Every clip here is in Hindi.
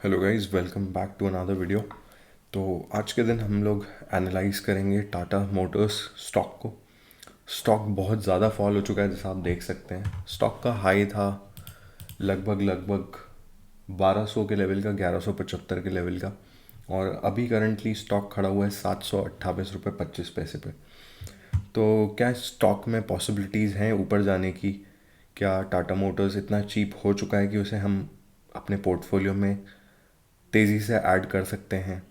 Hello guys, welcome back to another video. तो आज के दिन हम लोग एनालाइज करेंगे टाटा मोटर्स स्टॉक को। स्टॉक बहुत ज़्यादा फॉल हो चुका है, जैसा आप देख सकते हैं। स्टॉक का हाई था लगभग 1200 के लेवल का, 1175 के लेवल का। और अभी करंटली स्टॉक खड़ा हुआ है 728 रुपये 25 पैसे पे। तो क्या स्टॉक में पॉसिबिलिटीज़ हैं ऊपर जाने की? क्या टाटा मोटर्स इतना चीप हो चुका है कि उसे हम अपने पोर्टफोलियो में तेज़ी से ऐड कर सकते हैं,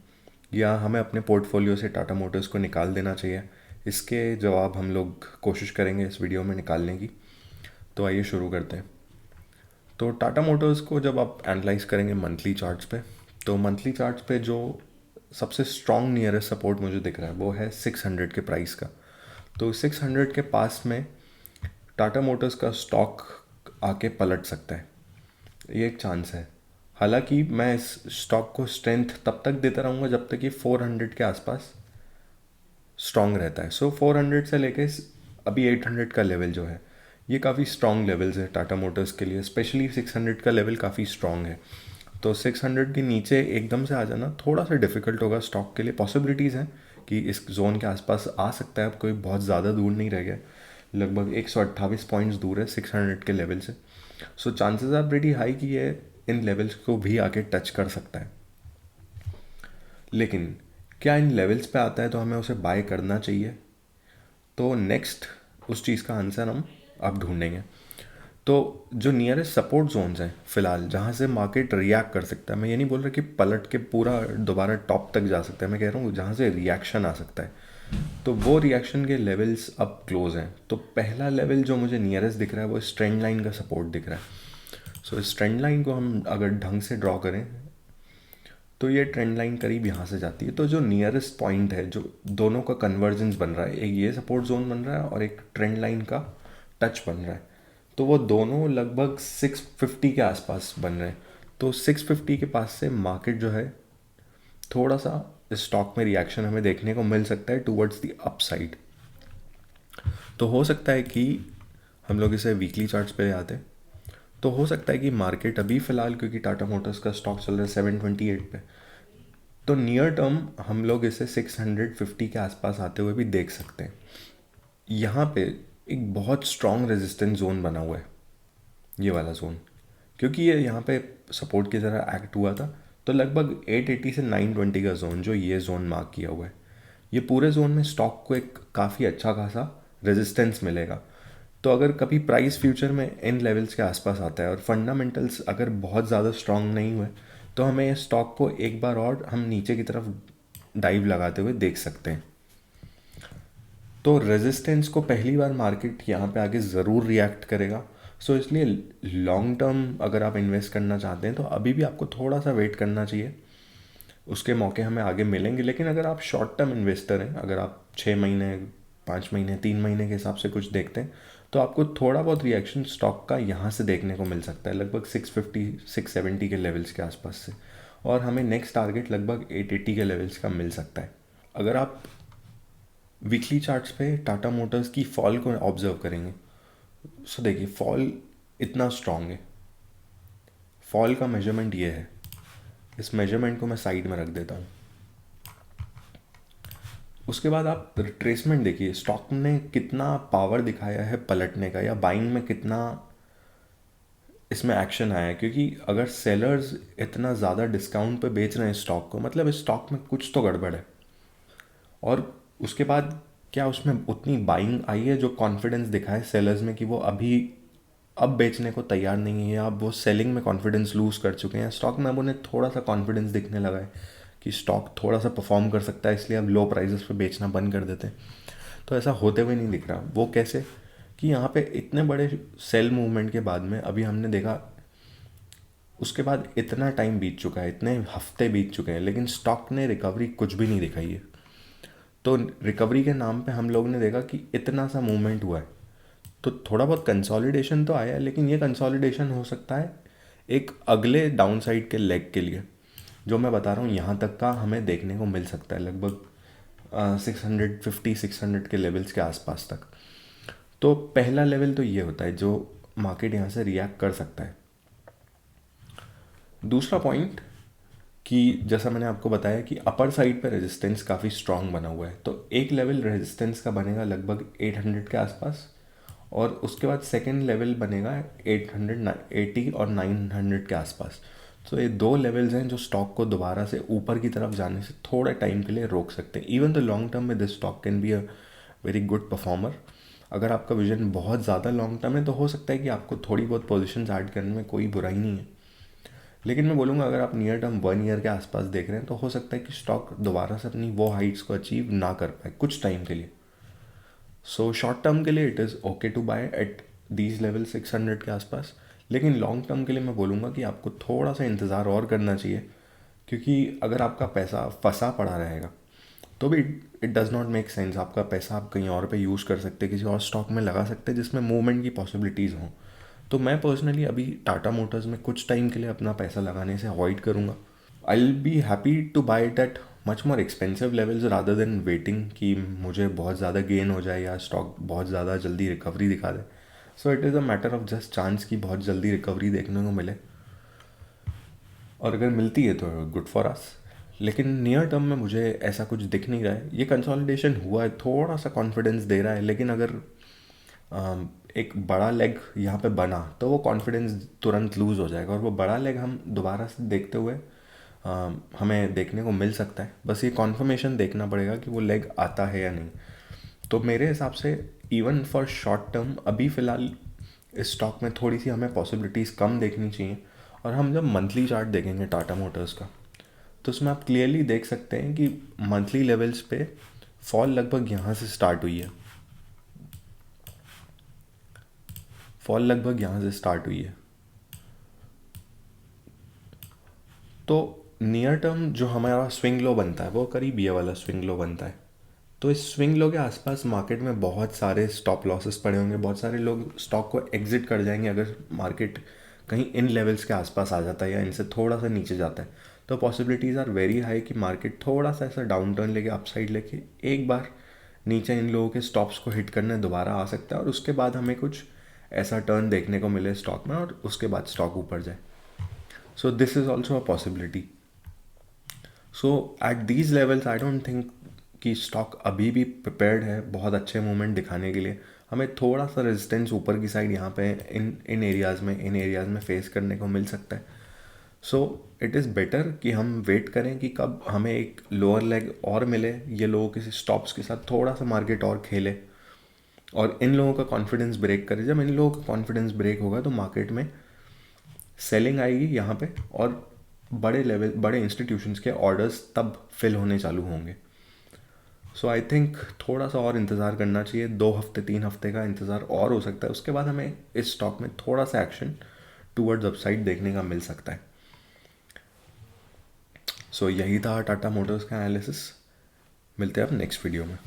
या हमें अपने पोर्टफोलियो से टाटा मोटर्स को निकाल देना चाहिए? इसके जवाब हम लोग कोशिश करेंगे इस वीडियो में निकालने की। तो आइए शुरू करते हैं। तो टाटा मोटर्स को जब आप एनालाइज करेंगे मंथली चार्ट्स पे, तो मंथली चार्ट्स पे जो सबसे स्ट्रॉन्ग नियरेस्ट सपोर्ट मुझे दिख रहा है वो है 600 के प्राइस का। तो 600 के पास में टाटा मोटर्स का स्टॉक आके पलट सकता है, ये एक चांस है। हालांकि मैं इस स्टॉक को स्ट्रेंथ तब तक देता रहूँगा जब तक ये 400 के आसपास स्ट्रॉन्ग रहता है। सो 400 से लेके अभी 800 का लेवल जो है, ये काफ़ी स्ट्रॉन्ग लेवल्स है टाटा मोटर्स के लिए। स्पेशली 600 का लेवल काफ़ी स्ट्रॉन्ग है। तो 600 के नीचे एकदम से आ जाना थोड़ा सा डिफिकल्ट होगा स्टॉक के लिए। पॉसिबिलिटीज़ हैं कि इस जोन के आसपास आ सकता है, अब कोई बहुत ज़्यादा दूर नहीं रह गया। लगभग 128 पॉइंट्स दूर है 600 के लेवल से। So chances are pretty high कि ये इन लेवल्स को भी आके टच कर सकता है। लेकिन क्या इन लेवल्स पे आता है तो हमें उसे बाय करना चाहिए? तो नेक्स्ट उस चीज़ का आंसर हम अब ढूंढेंगे। तो जो नियरेस्ट सपोर्ट जोन्स हैं फ़िलहाल, जहाँ से मार्केट रिएक्ट कर सकता है, मैं ये नहीं बोल रहा कि पलट के पूरा दोबारा टॉप तक जा सकता है, मैं कह रहा हूँ जहाँ से रिएक्शन आ सकता है, तो वो रिएक्शन के लेवल्स अब क्लोज हैं। तो पहला लेवल जो मुझे नियरेस्ट दिख रहा है वो इस ट्रेंड लाइन का सपोर्ट दिख रहा है। सो इस ट्रेंड लाइन को हम अगर ढंग से ड्रॉ करें तो ये ट्रेंड लाइन करीब यहाँ से जाती है। तो जो नियरेस्ट पॉइंट है, जो दोनों का कन्वर्जेंस बन रहा है, एक ये सपोर्ट जोन बन रहा है और एक ट्रेंड लाइन का टच बन रहा है, तो वो दोनों लगभग 650 के आसपास बन रहे हैं। तो 650 के पास से मार्केट जो है थोड़ा सा स्टॉक में रिएक्शन हमें देखने को मिल सकता है टूवर्ड्स द अपसाइड। तो हो सकता है कि हम लोग इसे वीकली चार्ट्स पे ले आते हैं। तो हो सकता है कि मार्केट अभी फ़िलहाल, क्योंकि टाटा मोटर्स का स्टॉक चल रहा है 728 पे, तो नियर टर्म हम लोग इसे 650 के आसपास आते हुए भी देख सकते हैं। यहाँ पे एक बहुत स्ट्रॉन्ग रेजिस्टेंस जोन बना हुआ है, ये वाला जोन, क्योंकि ये यहाँ पे सपोर्ट की तरह एक्ट हुआ था। तो लगभग 880 से 920 का जोन, जो ये जोन मार्क किया हुआ है, ये पूरे जोन में स्टॉक को एक काफ़ी अच्छा खासा रेजिस्टेंस मिलेगा। तो अगर कभी प्राइस फ्यूचर में इन लेवल्स के आसपास आता है और फंडामेंटल्स अगर बहुत ज़्यादा स्ट्रॉन्ग नहीं हुए, तो हमें इस स्टॉक को एक बार और हम नीचे की तरफ डाइव लगाते हुए देख सकते हैं। तो रेजिस्टेंस को पहली बार मार्केट यहाँ पे आके ज़रूर रिएक्ट करेगा। सो इसलिए लॉन्ग टर्म अगर आप इन्वेस्ट करना चाहते हैं तो अभी भी आपको थोड़ा सा वेट करना चाहिए, उसके मौके हमें आगे मिलेंगे। लेकिन अगर आप शॉर्ट टर्म इन्वेस्टर हैं, अगर आप 6 महीने, 5 महीने, 3 महीने के हिसाब से कुछ देखते हैं, तो आपको थोड़ा बहुत रिएक्शन स्टॉक का यहाँ से देखने को मिल सकता है, लगभग 650 670 के लेवल्स के आसपास से। और हमें नेक्स्ट टारगेट लगभग 880 के लेवल्स का मिल सकता है। अगर आप वीकली चार्ट्स पे टाटा मोटर्स की फॉल को ऑब्जर्व करेंगे, सो देखिए फॉल इतना स्ट्रांग है। फॉल का मेजरमेंट ये है, इस मेजरमेंट को मैं साइड में रख देता हूँ। उसके बाद आप रिट्रेसमेंट देखिए, स्टॉक ने कितना पावर दिखाया है पलटने का, या बाइंग में कितना इसमें एक्शन आया है। क्योंकि अगर सेलर्स इतना ज़्यादा डिस्काउंट पे बेच रहे हैं स्टॉक को, मतलब इस स्टॉक में कुछ तो गड़बड़ है। और उसके बाद क्या उसमें उतनी बाइंग आई है जो कॉन्फिडेंस दिखाए सेलर्स में कि वो अभी अब बेचने को तैयार नहीं है, अब वो सेलिंग में कॉन्फिडेंस लूज़ कर चुके हैं। स्टॉक में अब उन्हें थोड़ा सा कॉन्फिडेंस दिखने लगा है कि स्टॉक थोड़ा सा परफॉर्म कर सकता है, इसलिए अब लो प्राइसेस पे बेचना बंद कर देते हैं। तो ऐसा होते हुए नहीं दिख रहा। वो कैसे? कि यहाँ पे इतने बड़े सेल मूवमेंट के बाद में अभी हमने देखा, उसके बाद इतना टाइम बीत चुका है, इतने हफ्ते बीत चुके हैं, लेकिन स्टॉक ने रिकवरी कुछ भी नहीं दिखाई है। तो रिकवरी के नाम पे हम लोग ने देखा कि इतना सा मूवमेंट हुआ है, तो थोड़ा बहुत कंसोलिडेशन तो आया है, लेकिन ये कंसोलिडेशन हो सकता है एक अगले डाउन साइड के लेग के लिए, जो मैं बता रहा हूँ यहाँ तक का हमें देखने को मिल सकता है, लगभग 650 600 के लेवल्स के आसपास तक। तो पहला लेवल तो ये होता है जो मार्केट यहाँ से रिएक्ट कर सकता है। दूसरा पॉइंट, कि जैसा मैंने आपको बताया कि अपर साइड पे रेजिस्टेंस काफ़ी स्ट्रांग बना हुआ है, तो एक लेवल रेजिस्टेंस का बनेगा लगभग 800 के आसपास, और उसके बाद सेकेंड लेवल बनेगा 880 और 900 के आसपास। तो ये दो लेवल्स हैं जो स्टॉक को दोबारा से ऊपर की तरफ जाने से थोड़े टाइम के लिए रोक सकते हैं। इवन द लॉन्ग टर्म में this stock can be a very good performer. अगर आपका विजन बहुत ज़्यादा लॉन्ग टर्म है तो हो सकता है कि आपको थोड़ी बहुत पोजीशंस ऐड करने में कोई बुराई नहीं है, लेकिन मैं बोलूँगा अगर आप नियर टर्म 1 ईयर के आसपास देख रहे हैं तो हो सकता है कि स्टॉक दोबारा से अपनी वो हाइट्स को अचीव ना कर पाए कुछ टाइम के लिए। सो शॉर्ट टर्म के लिए it is okay to buy at these level 600 के आसपास, लेकिन लॉन्ग टर्म के लिए मैं बोलूँगा कि आपको थोड़ा सा इंतज़ार और करना चाहिए, क्योंकि अगर आपका पैसा फंसा पड़ा रहेगा तो भी it does not make sense. आपका पैसा आप कहीं और पे यूज़ कर सकते हैं, किसी और स्टॉक में लगा सकते हैं जिसमें मूवमेंट की पॉसिबिलिटीज़ हों। तो मैं पर्सनली अभी टाटा मोटर्स में कुछ टाइम के लिए अपना पैसा लगाने से अवॉइड करूँगा। I will be happy to buy it at much more expensive levels rather than waiting कि मुझे बहुत ज़्यादा गेन हो जाए या स्टॉक बहुत ज़्यादा जल्दी रिकवरी दिखा दे। So it is a matter of just chance कि बहुत जल्दी रिकवरी देखने को मिले, और अगर मिलती है तो गुड फॉर अस। लेकिन नियर टर्म में मुझे ऐसा कुछ दिख नहीं रहा है। ये कंसोलिडेशन हुआ है, थोड़ा सा कॉन्फिडेंस दे रहा है, लेकिन अगर एक बड़ा लेग यहाँ पे बना तो वो कॉन्फिडेंस तुरंत लूज़ हो जाएगा, और वो बड़ा लेग हम दोबारा से देखते हुए हमें देखने को मिल सकता है। बस ये कॉन्फर्मेशन देखना पड़ेगा कि वो लेग आता है या नहीं। तो मेरे हिसाब से इवन फॉर शॉर्ट टर्म अभी फ़िलहाल इस स्टॉक में थोड़ी सी हमें पॉसिबिलिटीज़ कम देखनी चाहिए। और हम जब मंथली चार्ट देखेंगे टाटा मोटर्स का, तो उसमें आप क्लियरली देख सकते हैं कि मंथली लेवल्स पे फॉल लगभग यहाँ से स्टार्ट हुई है। फॉल लगभग यहाँ से स्टार्ट हुई है। तो नियर टर्म जो हमारा स्विंग लो बनता है वो करीब ये वाला स्विंग लो बनता है। तो इस स्विंग लो के आसपास मार्केट में बहुत सारे स्टॉप लॉसेस पड़े होंगे, बहुत सारे लोग स्टॉक को एग्जिट कर जाएंगे अगर मार्केट कहीं इन लेवल्स के आसपास आ जाता है या इनसे थोड़ा सा नीचे जाता है। तो पॉसिबिलिटीज़ आर वेरी हाई कि मार्केट थोड़ा सा ऐसा डाउन टर्न लेके अपसाइड लेके एक बार नीचे इन लोगों के स्टॉप्स को हिट करने दोबारा आ सकता है, और उसके बाद हमें कुछ ऐसा टर्न देखने को मिले स्टॉक में और उसके बाद स्टॉक ऊपर जाए। So this is also a possibility. So at these levels I don't think कि स्टॉक अभी भी प्रिपेयर्ड है बहुत अच्छे मूवमेंट दिखाने के लिए। हमें थोड़ा सा रेजिस्टेंस ऊपर की साइड यहाँ पे इन एरियाज़ में फेस करने को मिल सकता है। सो इट इज़ बेटर कि हम वेट करें कि कब हमें एक लोअर लेग और मिले, ये लोगों किसी स्टॉप्स के साथ थोड़ा सा मार्केट और खेले और इन लोगों का कॉन्फिडेंस ब्रेक करे। जब इन लोगों का कॉन्फिडेंस ब्रेक होगा तो मार्केट में सेलिंग आएगी यहाँ पे, और बड़े इंस्टीट्यूशंस के ऑर्डर्स तब फिल होने चालू होंगे। सो आई थिंक थोड़ा सा और इंतज़ार करना चाहिए, 2 हफ्ते 3 हफ्ते का इंतज़ार और हो सकता है, उसके बाद हमें इस स्टॉक में थोड़ा सा एक्शन टूवर्ड्स अपसाइड देखने का मिल सकता है। सो यही था टाटा मोटर्स का एनालिसिस। मिलते हैं अब नेक्स्ट वीडियो में।